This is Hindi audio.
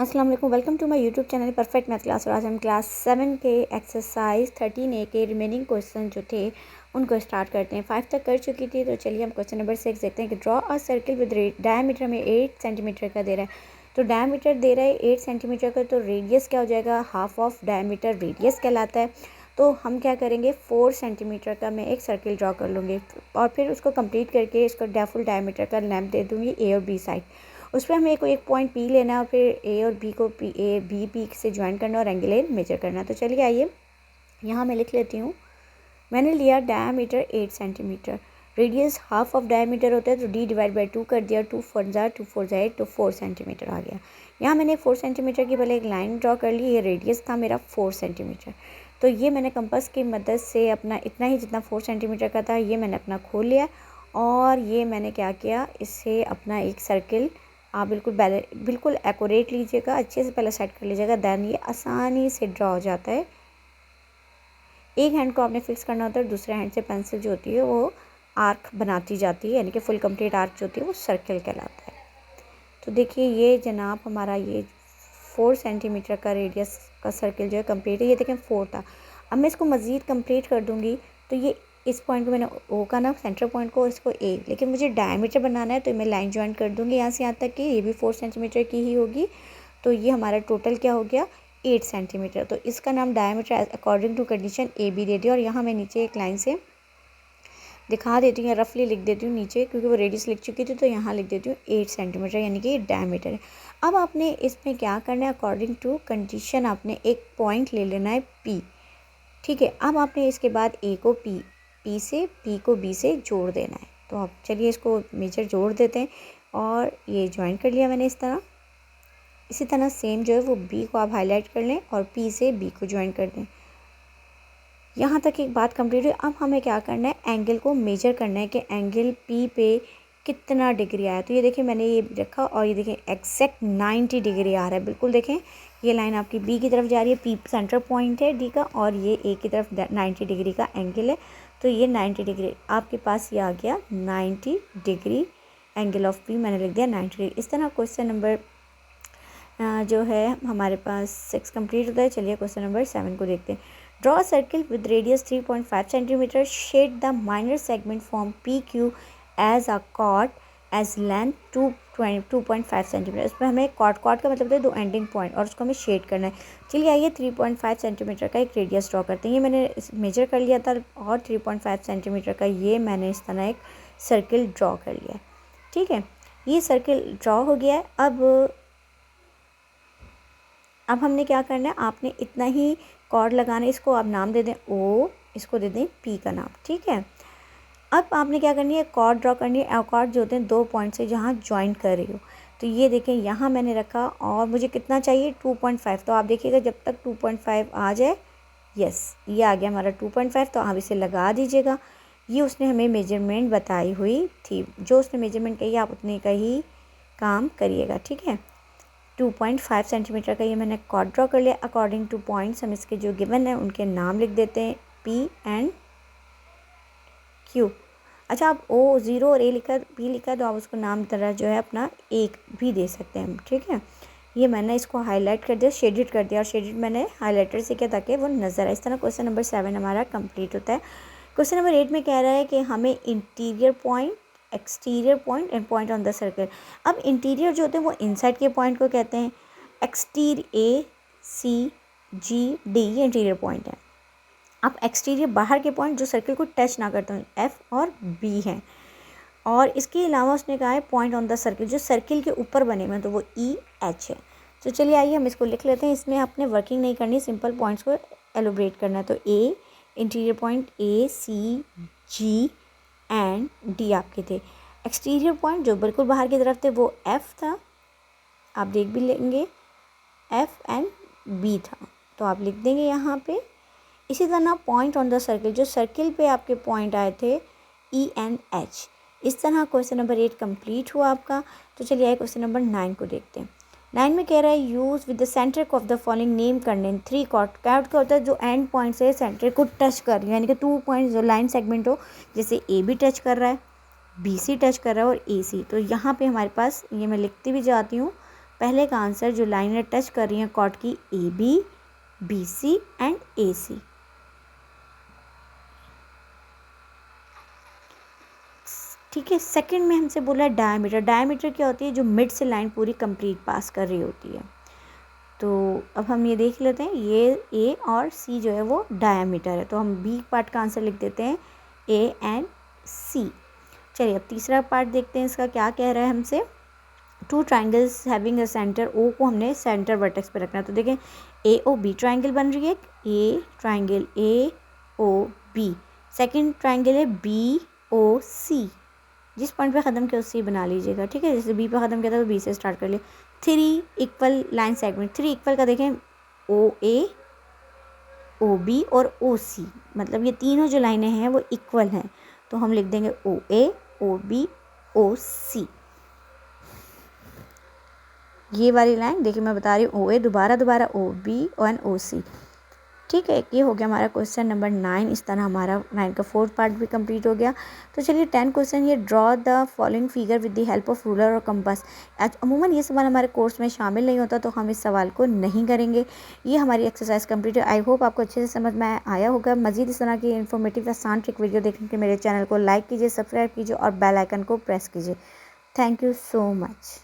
अस्सलाम वालेकुम, welcome to my YouTube channel perfect math class. और आज हम क्लास 7 के एक्सरसाइज 13A के रिमेनिंग क्वेश्चन जो थे उनको स्टार्ट करते हैं। 5 तक कर चुकी थी, तो चलिए हम क्वेश्चन नंबर 6 देखते हैं कि draw a circle with diameter में 8 सेंटीमीटर का दे रहा है। तो डायमीटर दे रहा है 8 सेंटीमीटर का, तो रेडियस क्या हो जाएगा, हाफ ऑफ डायमीटर रेडियस कहलाता है। तो हम क्या करेंगे, 4 सेंटीमीटर का मैं एक सर्किल ड्रॉ कर लूँगी और फिर उसको कंप्लीट करके इसको फुल डायमीटर का लेंथ दे दूँगी ए और बी साइड। उस पर हमें एक पॉइंट पी लेना है और फिर ए और बी को बी से ज्वाइन करना और एंगल ए मेजर करना। तो चलिए आइए, यहाँ मैं लिख लेती हूँ। मैंने लिया diameter 8 centimetre, radius half of diameter होता है, तो d डिवाइड बाई 2 कर दिया। 2 4 ज़ा 8, तो 4 सेंटीमीटर आ गया। यहाँ मैंने 4 सेंटीमीटर की पहले एक लाइन ड्रॉ कर ली। ये रेडियस था मेरा 4 सेंटीमीटर। तो ये मैंने कंपास की मदद से अपना इतना ही जितना 4 सेंटीमीटर का था ये मैंने अपना खोल लिया और ये मैंने क्या किया, इससे अपना एक सर्किल आप बिल्कुल एक्यूरेट लीजिएगा, अच्छे से पहले सेट कर लीजिएगा, देन ये आसानी से ड्रॉ हो जाता है। एक हैंड को आपने फिक्स करना होता है, दूसरे हैंड से पेंसिल जो होती है वो आर्क बनाती जाती है, यानी कि फुल कंप्लीट आर्क जो होती है वो सर्किल कहलाता है। तो देखिए ये जनाब हमारा ये 4 सेंटीमीटर का रेडियस का सर्किल जो है कंप्लीट है। ये देखें 4 था। अब मैं इसको मज़ीद कंप्लीट कर दूँगी, तो ये इस पॉइंट को मैंने ओ का ना सेंटर पॉइंट को इसको ए, लेकिन मुझे डायमीटर बनाना है तो मैं लाइन ज्वाइन कर दूँगी यहाँ से यहाँ तक कि ये भी 4 सेंटीमीटर की ही होगी। तो ये हमारा टोटल क्या हो गया, 8 सेंटीमीटर। तो इसका नाम diameter according to condition A B दे दिया। और यहाँ मैं नीचे एक लाइन से दिखा देती हूँ, रफली लिख देती हूँ नीचे, क्योंकि वो रेडियस लिख चुकी थी, तो यहाँ लिख देती हूँ 8 सेंटीमीटर, यानी कि डायमीटर है। अब आपने इसमें क्या करना है, अकॉर्डिंग टू कंडीशन आपने एक पॉइंट ले लेना है पी, ठीक है। अब आपने इसके बाद ए को पी से, बी को बी से जोड़ देना है। तो अब चलिए इसको मेजर जोड़ देते हैं और ये ज्वाइन कर लिया मैंने इस तरह। इसी तरह सेम जो है वो बी को आप हाईलाइट कर लें और पी से बी को ज्वाइन कर दें। यहाँ तक एक बात कंप्लीट हुई। अब हमें क्या करना है, एंगल को मेजर करना है कि एंगल पी पे कितना डिग्री आया। तो ये देखिए मैंने ये रखा और ये देखें एग्जैक्ट 90 डिग्री आ रहा है। बिल्कुल देखें ये लाइन आपकी बी की तरफ जा रही है, पी सेंटर पॉइंट है डी का, और ये ए की तरफ 90 डिग्री का एंगल है। तो ये 90 डिग्री आपके पास ये आ गया 90 डिग्री, एंगल ऑफ पी मैंने लिख दिया 90 डिग्री। इस तरह क्वेश्चन नंबर जो है हमारे पास 6 कंप्लीट होता है। चलिए क्वेश्चन नंबर 7 को देखते हैं। Draw a circle with radius 3.5 centimetre, shade the minor segment from P Q as a chord as length 2.5 centimetre. इसमें हमें कॉर्ड का मतलब होता है दो एंडिंग पॉइंट, और उसको हमें शेड करना है। चलिए आइए 3.5 सेंटीमीटर का एक रेडियस ड्रॉ करते हैं। ये मैंने मेजर कर लिया था और 3.5 सेंटीमीटर का ये मैंने इस तरह एक सर्किल ड्रॉ कर लिया है, ठीक है। ये सर्किल ड्रॉ हो गया है। अब हमने क्या करना है, आपने इतना ही कॉर्ड लगाना है। इसको आप नाम दे दें ओ, इसको दे दें पी का नाम, ठीक है। अब आपने क्या करनी है, कॉर्ड ड्रॉ करनी है। कॉर्ड जो होते हैं 2 पॉइंट से जहाँ ज्वाइन कर रही हो। तो ये देखें यहाँ मैंने रखा और मुझे कितना चाहिए 2.5। तो आप देखिएगा जब तक 2.5 आ जाए, यस ये आ गया हमारा 2.5। तो आप इसे लगा दीजिएगा। ये उसने हमें मेजरमेंट बताई हुई थी, जो उसने मेजरमेंट कही आप उतने का ही काम करिएगा, ठीक है। 2.5 सेंटीमीटर का ये मैंने कॉर्ड ड्रॉ कर लिया। अकॉर्डिंग टू पॉइंट्स हम इसके जो गिवन है उनके नाम लिख देते हैं पी एंड क्यू। अच्छा, आप ओ 0 और ए लिखा, पी लिखा, तो आप उसको नाम तरह जो है अपना एक भी दे सकते हैं, ठीक है। ये मैंने इसको हाईलाइट कर दिया, शेडेड कर दिया, और शेडेड मैंने हाईलाइटर से किया ताकि वो नज़र आए। इस तरह क्वेश्चन नंबर 7 हमारा कंप्लीट होता है। क्वेश्चन नंबर 8 में कह रहा है कि हमें interior point, exterior point and point on the circle. अब इंटीरियर जो होते हैं वो इनसाइड के पॉइंट को कहते हैं। एक्सटीरियर ए सी जी डी ये इंटीरियर पॉइंट है। अब एक्सटीरियर बाहर के पॉइंट जो सर्कल को टच ना करते हैं, एफ और बी हैं। और इसके अलावा उसने कहा है पॉइंट ऑन द सर्कल जो सर्किल के ऊपर बने हुए हैं, तो वो ई एच है। तो चलिए आइए हम इसको लिख लेते हैं। इसमें आपने वर्किंग नहीं करनी, सिंपल पॉइंट्स को एलोब्रेट करना है। तो A interior point A C G and D आपके थे। एक्सटीरियर पॉइंट जो बिल्कुल बाहर की तरफ थे वो एफ था, आप देख भी लेंगे, एफ एंड बी था, तो आप लिख देंगे यहाँ पे। इसी तरह पॉइंट ऑन द सर्किल जो सर्किल पे आपके पॉइंट आए थे ई एंड एच। इस तरह क्वेश्चन नंबर 8 कंप्लीट हुआ आपका। तो चलिए आइए क्वेश्चन नंबर 9 को देखते हैं। 9 में कह रहा है use with the centre of the following name करने 3 कॉर्ड। क्या होता है, जो एंड पॉइंट से सेंटर को टच कर रही है, यानी कि 2 पॉइंट जो लाइन सेगमेंट हो, जैसे ए भी टच कर रहा है, बी सी टच कर रहा है और ए सी। तो यहाँ पे हमारे पास, ये मैं लिखती भी जाती हूँ, पहले का आंसर जो लाइनें टच कर रही हैं कॉर्ड की AB, BC एंड AC। ठीक है, सेकंड में हमसे बोला डायमीटर। डायमीटर क्या होती है? जो मिड से लाइन पूरी कंप्लीट पास कर रही होती है। तो अब हम ये देख लेते हैं, ये A और C जो है वो डायमीटर है, तो हम B पार्ट का आंसर लिख देते हैं A एंड C। चलिए अब तीसरा पार्ट देखते हैं, इसका क्या कह रहा है हमसे। Two triangles having a centre, O को हमने सेंटर वर्टेक्स पे रखना है। तो देखें AOB ट्राइंगल बन रही है, A triangle AOB। Second triangle है BOC, जिस पॉइंट पे ख़त्म किया उससे बना लीजिएगा। ठीक है, जैसे B पे ख़त्म किया था तो B से स्टार्ट कर लिए। 3 इक्वल लाइन सेगमेंट, 3 इक्वल का देखें OA, OB और OC, मतलब ये तीनों जो लाइनें हैं वो इक्वल हैं, तो हम लिख देंगे OA, OB, OC। ये वाली लाइन देखिए मैं बता रही हूँ, OA दोबारा OB और OC। ठीक है, ये हो गया हमारा क्वेश्चन नंबर 9। इस तरह हमारा 9 का 4th पार्ट भी कंप्लीट हो गया। तो चलिए 10 क्वेश्चन, ये draw the following figure with the help of ruler और कंपास। अमूमन ये सवाल हमारे कोर्स में शामिल नहीं होता, तो हम इस सवाल को नहीं करेंगे। ये हमारी एक्सरसाइज कंप्लीट है। आई होप आपको अच्छे से समझ में आया होगा। मजीद इस तरह की इन्फॉर्मेटिव आसान ट्रिक वीडियो देखने के मेरे चैनल को लाइक कीजिए, सब्सक्राइब कीजिए और बेल आइकन को प्रेस कीजिए। Thank you so much.